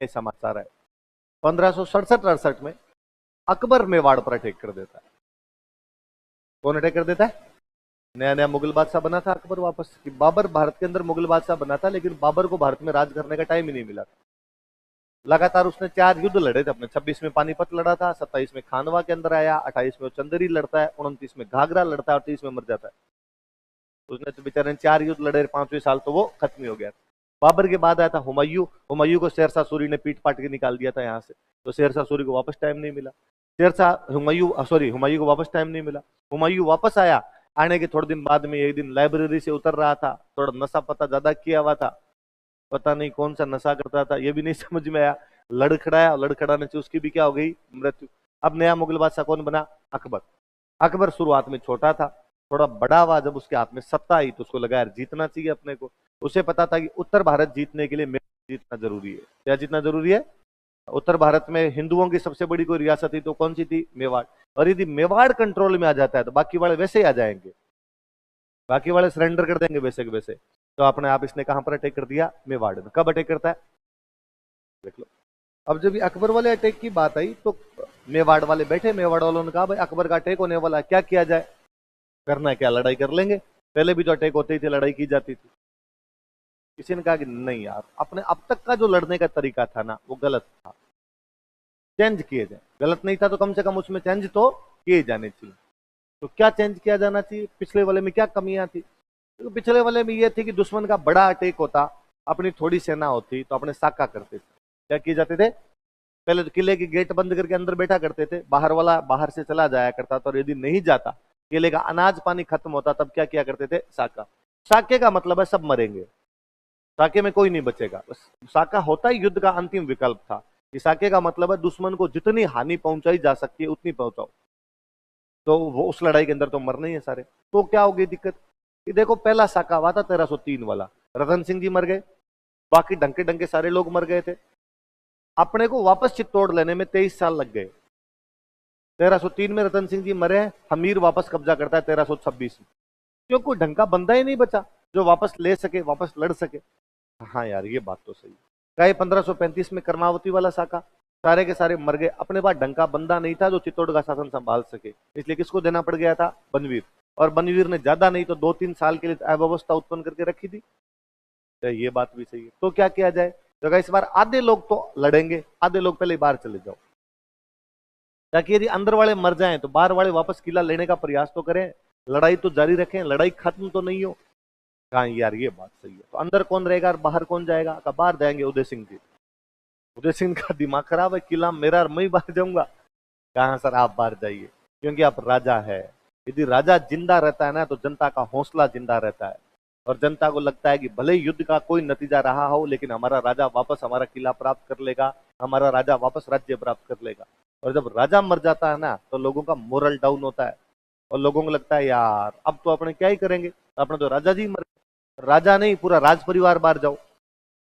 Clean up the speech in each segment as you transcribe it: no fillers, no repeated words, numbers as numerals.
ये समाचार है। 1567-68 में अकबर मेवाड़ पर अटैक कर देता है। कौन अटैक कर देता है? नया नया मुगल बादशाह बना था अकबर वापस, कि बाबर भारत के अंदर मुगल बादशाह बना था, लेकिन बाबर को भारत में राज करने का टाइम ही नहीं मिला। लगातार उसने 4 युद्ध लड़े थे अपने। 26 में पानीपत लड़ा था, 27 में खानवा के अंदर आया, 28 में चंदेरी लड़ता है, 29 में घाघरा लड़ता है और 30 में मर जाता है। उसने तो बेचारे ने 4 युद्ध लड़े, 5वें साल तो वो खत्म ही हो गया। बाबर के बाद आया था हुमायूं। हुमायूं को शेरशाह सूरी ने पीट पाट के निकाल दिया था यहाँ से, तो शेरशाह सूरी को वापस टाइम नहीं मिला। हुमायूं को वापस टाइम नहीं मिला। हुमायूं वापस आया, आने के थोड़े दिन बाद में एक दिन लाइब्रेरी से उतर रहा था, थोड़ा नशा पता ज्यादा किया हुआ था, पता नहीं कौन सा नशा करता था, ये भी नहीं समझ में आया। लड़खड़ाया, लड़खड़ाने से उसकी भी क्या हो गई? मृत्यु। अब नया मुगल बादशाह कौन बना? अकबर। अकबर शुरुआत में छोटा था, थोड़ा बड़ा हुआ, जब उसके हाथ में सत्ता आई तो उसको लगा यार जीतना चाहिए अपने को। उसे पता था कि उत्तर भारत जीतने के लिए मेवाड़ जीतना जरूरी है। क्या जीतना जरूरी है? उत्तर भारत में हिंदुओं की सबसे बड़ी कोई रियासत थी तो कौन सी थी? मेवाड़। और यदि मेवाड़ कंट्रोल में आ जाता है तो बाकी वाले वैसे ही आ जाएंगे, बाकी वाले सरेंडर कर देंगे वैसे के वैसे। तो अपने आप इसने कहां पर अटैक कर दिया? मेवाड़ में। कब अटैक करता है? देख लो। अब जब अकबर वाले अटैक की बात आई तो मेवाड़ वाले बैठे, मेवाड़ वालों ने कहा भाई अकबर का अटैक होने वाला है, क्या किया जाए? करना है क्या? लड़ाई कर लेंगे। पहले भी तो अटैक होते ही थे, लड़ाई की जाती थी। किसी ने कहा कि नहीं यार, अपने अब तक का जो लड़ने का तरीका था ना वो गलत था, चेंज किए जाए। गलत नहीं था तो कम से कम उसमें चेंज तो किए जाने चाहिए। तो क्या चेंज किया जाना चाहिए? पिछले वाले में क्या कमियां थी? तो पिछले वाले में ये थी कि दुश्मन का बड़ा अटैक होता, अपनी थोड़ी सेना होती तो अपने साका करते थे। क्या किए जाते थे? पहले तो किले की गेट बंद करके अंदर बैठा करते थे, बाहर वाला बाहर से चला जाया करता था, और यदि नहीं जाता, किले का अनाज पानी खत्म होता, तब क्या किया करते थे? साका। साके का मतलब है सब मरेंगे, साके में कोई नहीं बचेगा। बस साका होता ही युद्ध का अंतिम विकल्प था, कि साके का मतलब है दुश्मन को जितनी हानि पहुंचाई जा सकती है उतनी पहुंचाओ, तो वो उस लड़ाई के अंदर तो मरना ही है सारे। तो क्या हो गई दिक्कत कि देखो पहला साका हुआ था 1303 वाला, रतन सिंह जी मर गए, बाकी डंके डंके सारे लोग मर गए थे। अपने को वापस चित्तौड़ लेने में 23 साल लग गए। 1303 में रतन सिंह जी मरे, हमीर वापस कब्जा करता है 1326 में। क्यों? कोई ढंग का बंदा ही नहीं बचा जो वापस ले सके, वापस लड़ सके। हाँ यार ये बात तो सही है। कहे 1535 में कर्मावती वाला साका, सारे के सारे मर गए। अपने पास ढंग का बंदा नहीं था जो चित्तौड़ का शासन संभाल सके, इसलिए किसको देना पड़ गया था? बनवीर। और बनवीर ने ज्यादा नहीं तो 2-3 साल के लिए अव्यवस्था उत्पन्न करके रखी थी। तो ये बात भी सही है। तो क्या किया जाए? तो इस बार आधे लोग तो लड़ेंगे, आधे लोग पहले बाहर चले जाओ, ताकि यदि अंदर वाले मर जाएं तो बाहर वाले वापस किला लेने का प्रयास तो करें, लड़ाई तो जारी रखें, लड़ाई खत्म तो नहीं हो। कहा यार ये बात सही है। तो अंदर कौन रहेगा और बाहर कौन जाएगा? कहा बाहर जाएंगे उदय सिंह जी। उदय सिंह का दिमाग खराब है, किला मेरा और मैं ही बाहर जाऊंगा। कहा सर आप बाहर जाइए, क्योंकि आप राजा है। यदि राजा जिंदा रहता है ना तो जनता का हौसला जिंदा रहता है, और जनता को लगता है कि भले ही युद्ध का कोई नतीजा रहा हो लेकिन हमारा राजा वापस हमारा किला प्राप्त कर लेगा, हमारा राजा वापस राज्य प्राप्त कर लेगा। और जब राजा मर जाता है ना तो लोगों का मोरल डाउन होता है, और लोगों को लगता है यार अब तो अपने क्या ही करेंगे, अपने तो राजा जी मर गए। राजा नहीं, पूरा राज परिवार बाहर जाओ।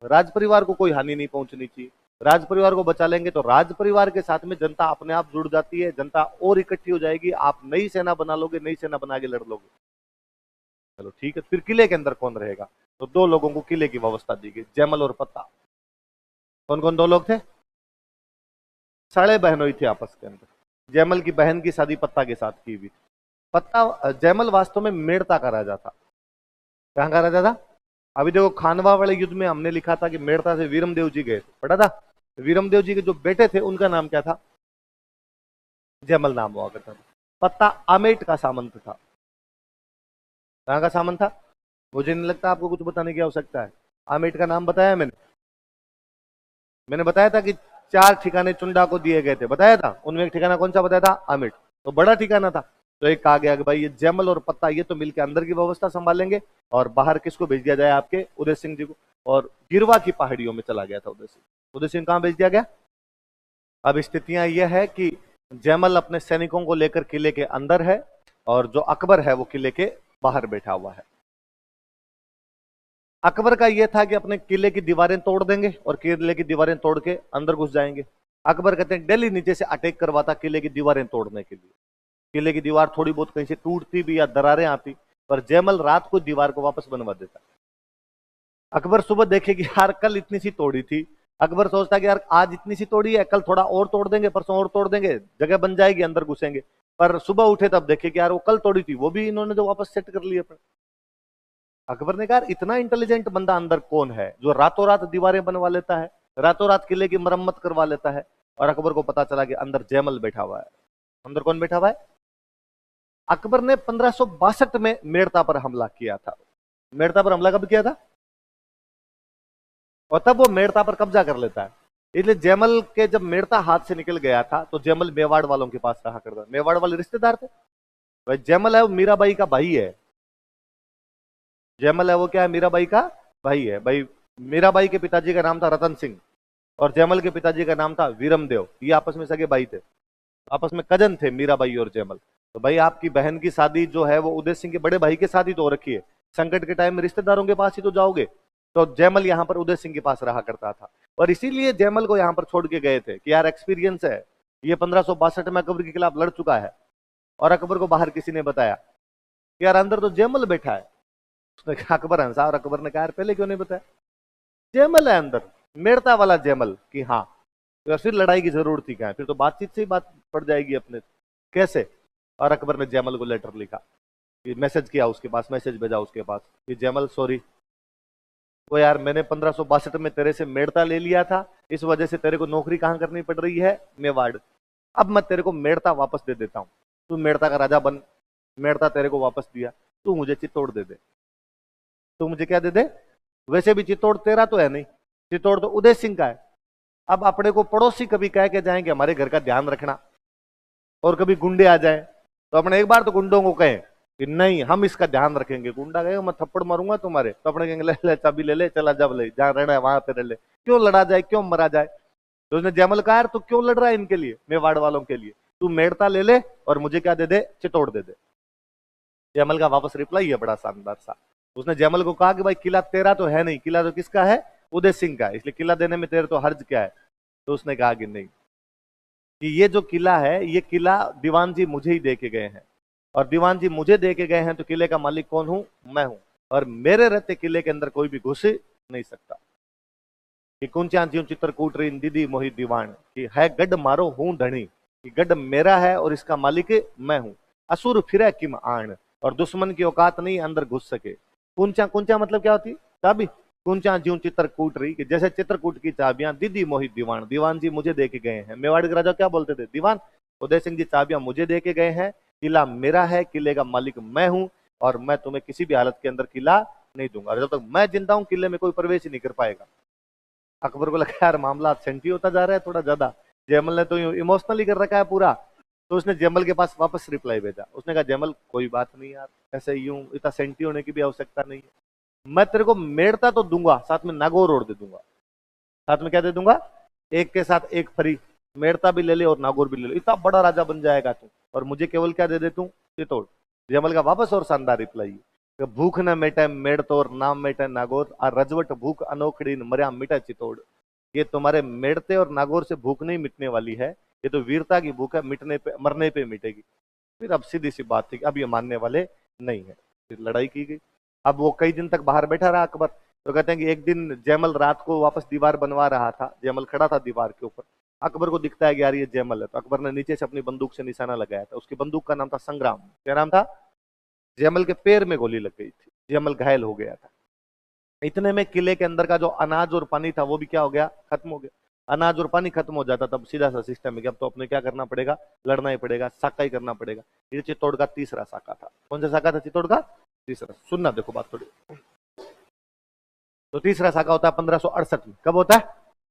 राज परिवार को कोई हानि नहीं पहुंचनी चाहिए। राज परिवार को बचा लेंगे तो राज परिवार के साथ में जनता अपने आप जुड़ जाती है, जनता और इकट्ठी हो जाएगी, आप नई सेना बना लोगे, नई सेना बना के लड़ लोगे। चलो ठीक है। फिर किले के अंदर कौन रहेगा? तो 2 लोगों को किले की व्यवस्था दी गई, जयमल और पत्ता। कौन कौन 2 लोग थे? साढ़े बहनों ही थे आपस के अंदर। जयमल की बहन की शादी पत्ता के साथ की हुई थी। पत्ता, जयमल वास्तव में मेड़ता का राजा था। कहां का राजा था? अभी देखो खानवा वाले युद्ध में हमने लिखा था कि मेड़ता से वीरमदेव जी गए थे, पढ़ा था। वीरमदेव जी के जो बेटे थे उनका नाम क्या था? जयमल नाम हुआ करता था। पत्ता आमेट का सामंत था। कहां का सामंत था? मुझे नहीं लगता आपको कुछ बताने की आवश्यकता है। आमेट का नाम बताया मैंने? मैंने बताया था कि 4 ठिकाने चुंडा को दिए गए थे, बताया था। उनमें एक ठिकाना कौन सा बताया था? आमेट। तो बड़ा ठिकाना था। तो एक कहा गया कि भाई ये जयमल और पत्ता ये तो मिलकर अंदर की व्यवस्था संभालेंगे, और बाहर किसको भेज दिया जाए? आपके उदय सिंह जी को। और गिरवा की पहाड़ियों में चला गया था उदय सिंह। उदय सिंह कहां भेज दिया गया? अब स्थितियां यह है कि जयमल अपने सैनिकों को लेकर किले के अंदर है, और जो अकबर है वो किले के बाहर बैठा हुआ है। अकबर का यह था कि अपने किले की दीवारें तोड़ देंगे और किले की दीवारें तोड़ के अंदर घुस जाएंगे। अकबर कहते हैं दिल्ली नीचे से अटैक करवाता किले की दीवारें तोड़ने के लिए। किले की दीवार थोड़ी बहुत कहीं से टूटती भी या दरारें आती, पर जयमल रात को दीवार को वापस बनवा देता। अकबर सुबह देखे कि यार कल इतनी सी तोड़ी थी, अकबर सोचता कि यार आज इतनी सी तोड़ी है, कल थोड़ा और तोड़ देंगे, परसों और तोड़ देंगे, जगह बन जाएगी, अंदर घुसेंगे। पर सुबह उठे तब देखे कि यार वो कल तोड़ी थी वो भी इन्होंने जो वापस सेट कर ली अपन। अकबर ने कहा इतना इंटेलिजेंट बंदा अंदर कौन है जो रातों रात दीवारें बनवा लेता है, रातों रात किले की मरम्मत करवा लेता है। और अकबर को पता चला कि अंदर जयमल बैठा हुआ है। अंदर कौन बैठा हुआ है? अकबर ने 1562 में मेड़ता पर हमला किया था। मेड़ता पर हमला कब किया था? और तब वो मेड़ता पर कब्जा कर लेता है। इसलिए जयमल के जब मेड़ता हाथ से निकल गया था तो जयमल मेवाड़ वालों के पास रहा करता। मेवाड़ वाले रिश्तेदार थे भाई। जयमल है वो मीराबाई का भाई है। जयमल है वो क्या है? मीराबाई का भाई है भाई। मीराबाई के पिताजी का नाम था रतन सिंह और जयमल के पिताजी का नाम था वीरमदेव। ये आपस में सगे भाई थे, आपस में कजन थे मीराबाई और जयमल। तो भाई आपकी बहन की शादी जो है वो उदय सिंह के बड़े भाई के साथ ही तो हो रखी है। संकट के टाइम में रिश्तेदारों के पास ही तो जाओगे। तो जयमल यहाँ पर उदय सिंह के पास रहा करता था और इसीलिए जयमल को यहाँ पर छोड़ के गए थे कि यार एक्सपीरियंस है, ये 1562 में अकबर के खिलाफ लड़ चुका है। और अकबर को बाहर किसी ने बताया कि यार अंदर तो जयमल बैठा है। उसने कहा अकबर हंसा और अकबर ने कहा यार पहले क्यों नहीं बताया? जयमल है अंदर, मेड़ता वाला जयमल। कि हाँ, तो फिर लड़ाई की जरूरत ही क्या है, फिर तो बातचीत से ही बात पड़ जाएगी अपने। कैसे? और अकबर ने जयमल को लेटर लिखा, मैसेज किया उसके पास, मैसेज भेजा उसके पास कि जयमल सॉरी, वो यार मैंने 1562 में तेरे से मेड़ता ले लिया था, इस वजह से तेरे को नौकरी कहां करनी पड़ रही है? मेवाड़। अब मैं तेरे को मेड़ता वापस दे देता हूं, तू मेड़ता का राजा बन। मेड़ता तेरे को वापस दिया, तू मुझे चित्तौड़ दे दे। तू मुझे क्या दे दे? वैसे भी चित्तौड़ तेरा तो है नहीं, चित्तौड़ तो उदय सिंह का है। अब अपने को पड़ोसी कभी कह के जाएंगे हमारे घर का ध्यान रखना, और कभी गुंडे आ जाए तो अपने एक बार तो गुंडों को कहें कि नहीं हम इसका ध्यान रखेंगे। गुंडा कहेगा मैं थप्पड़ मारूंगा तुम्हारे, तो अपने कहेंगे ले ले चाबी ले ले, चला जब ले, जहां रहना है वहां पे रह ले, क्यों लड़ा जाए, क्यों मरा जाए। तो उसने जयमल कहा यार तू क्यों लड़ रहा है इनके लिए, मेवाड़ वालों के लिए? तू मेड़ता ले ले और मुझे क्या दे दे? चित्तौड़ दे दे। जयमल का वापस रिप्लाई है बड़ा शानदार सा। उसने जयमल को कहा कि भाई किला तेरा तो है नहीं, किला तो किसका है? उदय सिंह का है, इसलिए किला देने में तेरे तो हर्ज क्या है? तो उसने कहा कि नहीं, कि ये जो किला है ये किला दीवान जी मुझे ही दे के गए हैं, और दीवान जी मुझे दे के गए हैं तो किले का मालिक कौन हूं? मैं हूं, और मेरे रहते किले के अंदर कोई भी घुस नहीं सकता। कि कुंचा ज्यों चित्रकूट रीन दीदी मोहि दीवान, कि है गढ़ मारो हूं धनी, कि गढ़ मेरा है और इसका मालिक मैं हूं। असुर फिरे किम आन, और दुश्मन की औकात नहीं अंदर घुस सके। कुंचा, कुंचा मतलब क्या होती? चाबी। कुंचा ज्यों चित्रकूट रही, कि जैसे चित्रकूट की चाबियां दीदी मोहि दीवान, दीवान जी मुझे दे के गए हैं। मेवाड़ के राजा क्या बोलते थे? दीवान। उदय सिंह जी चाबियां मुझे दे के गए हैं, किला मेरा है, किले का मालिक मैं हूं, और मैं तुम्हें किसी भी हालत के अंदर किला नहीं दूंगा। जब तक मैं जिंदा हूं किले में कोई प्रवेश नहीं कर पाएगा। अकबर को लगा यार मामला सेंटी होता जा रहा है थोड़ा ज्यादा, जयमल ने तो इमोशनली कर रखा है पूरा। तो उसने जयमल के पास वापस रिप्लाई भेजा। उसने कहा जयमल कोई बात नहीं यार, ऐसे यूं इतना सेंटी होने की भी आवश्यकता नहीं है। मैं तेरे को मेड़ता तो दूंगा, साथ में नागौर और दे दूंगा। साथ में क्या दे दूंगा? एक के साथ एक फ्री, मेड़ता भी ले ले और नागौर भी ले ले, इतना बड़ा राजा बन जाएगा तू। और मुझे केवल क्या दे दे तू? चित्तौड़। जयमल का वापस और शानदार रिप्लाई, भूख न मेटे मेड़तोर, नाम मेटे नागौर, और रजवट भूख अनोखड़ी मरिया मिटा चित्तौड़। ये तुम्हारे मेड़ते और नागौर से भूख नहीं मिटने वाली है, ये तो वीरता की भूख है, मिटने पे मरने पे मिटेगी। फिर अब सीधी सी बात थी, अब ये मानने वाले नहीं है। फिर लड़ाई की गई। अब वो कई दिन तक बाहर बैठा रहा अकबर। तो कहते हैं कि एक दिन जयमल रात को वापस दीवार बनवा रहा था, जयमल खड़ा था दीवार के ऊपर। अकबर को दिखता है कि यार ये जयमल है, तो अकबर ने नीचे से अपनी बंदूक से निशाना लगाया था। उसकी बंदूक का नाम था संग्राम। क्या नाम था? जयमल के पैर में गोली लग गई थी, जयमल घायल हो गया था। इतने में किले के अंदर का जो अनाज और पानी था वो भी क्या हो गया? खत्म हो गया। अनाज और पानी खत्म हो जाता तब सीधा सा सिस्टम है कि अब तो अपने क्या करना पड़ेगा? लड़ना ही पड़ेगा, साका ही करना पड़ेगा। ये चित्तौड़ का तीसरा साका था। कौन सा साका था चित्तौड़ का? तीसरा। सुनना देखो बात थोड़ी। तो तीसरा साका होता है 1568 में। कब होता है?